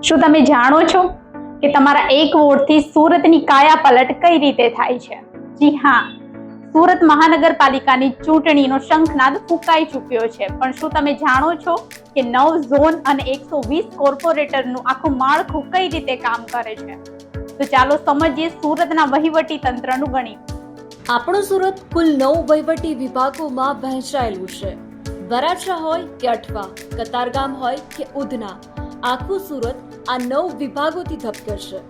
શું તમે જાણો છો કે તમારા એક વોટથી સુરતની કાયાપલટ કઈ રીતે થાય છે? જી હા, સુરત મહાનગરપાલિકાની ચૂંટણીનો શંખનાદ ફૂંકાઈ ચૂક્યો છે. પણ શું તમે જાણો છો કે 9 ઝોન અને 120 કોર્પોરેટરનું આખું માળખું કઈ રીતે કામ કરે છે? તો ચાલો સમજીએ સુરતના વહીવટી તંત્રનું ગણિત. આપણું સુરત કુલ 9 વહીવટી વિભાગોમાં વહેંચાયેલું છે. વરાછા હોય કે અઠવા, કતારગામ હોય કે ઉધના, આખું સુરત આ 9 વિભાગોથી ધબકશે.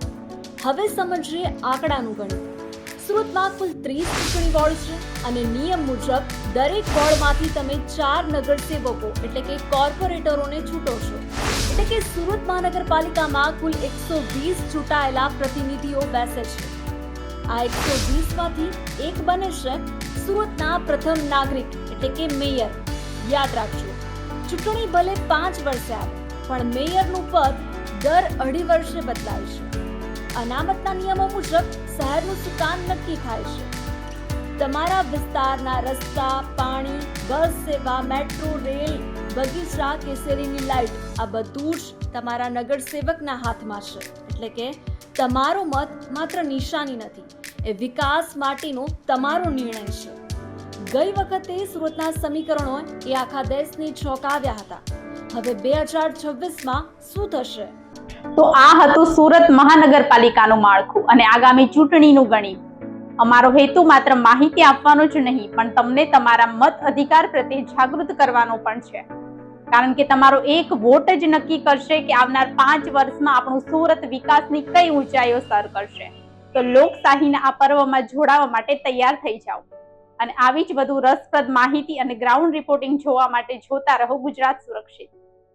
હવે સમજીએ આંકડાનું ગણિત. સુરતમાં કુલ 30 ચૂંટણી વોર્ડ છે અને નિયમ મુજબ દરેક વોર્ડમાંથી તમે 4 નગરસેવકો એટલે કે કોર્પોરેટરોને ચૂંટો છો. એટલે કે સુરત મહાનગરપાલિકામાં કુલ 120 ચૂંટાયેલા પ્રતિનિધિઓ બેસે છે. આ 120 માંથી એક બને છે સુરતના પ્રથમ નાગરિક એટલે કે મેયર. યાદ રાખજો, ચૂંટણી ભલે 5 વર્ષે આવે પણ મેયરનું પદ દર 2.5 વર્ષે બદલાય છે. અનામતના નિયમો મુજબ શહેરનું સુકાન નક્કી થાય છે. તમારા વિસ્તારના રસ્તા, પાણી, બસ સેવા, મેટ્રો રેલ, બગીચા કે શેરીની લાઇટ આ બધું જ તમારા નગરસેવકના હાથમાં છે. એટલે કે તમારો મત માત્ર નિશાની નથી, એ વિકાસ માટેનો તમારો નિર્ણય છે. ગઈ વખતે સુરતના સમીકરણો એ આખા દેશને ચોંકાવ્યા હતા. હવે 2026માં શું થશે? તો આ હતું સુરત મહાનગરપાલિકાનું માળખું અને આગામી ચૂંટણીનું ગણિત. અમારો હેતુ માત્ર માહિતી આપવાનો જ નહીં, પણ તમને તમારા મત અધિકાર પ્રત્યે જાગૃત કરવાનો પણ છે. કારણ કે તમારો એક વોટ જ નક્કી કરશે કે આવનાર 5 વર્ષમાં આપણું સુરત વિકાસની કઈ ઊંચાઈઓ સર કરશે. તો લોકશાહીના આ પર્વમાં જોડાવા માટે તૈયાર થઈ જાઓ અને આવી જ વધુ રસપ્રદ માહિતી અને ગ્રાઉન્ડ રિપોર્ટિંગ જોવા માટે જોતા રહો ગુજરાત સુરક્ષિત.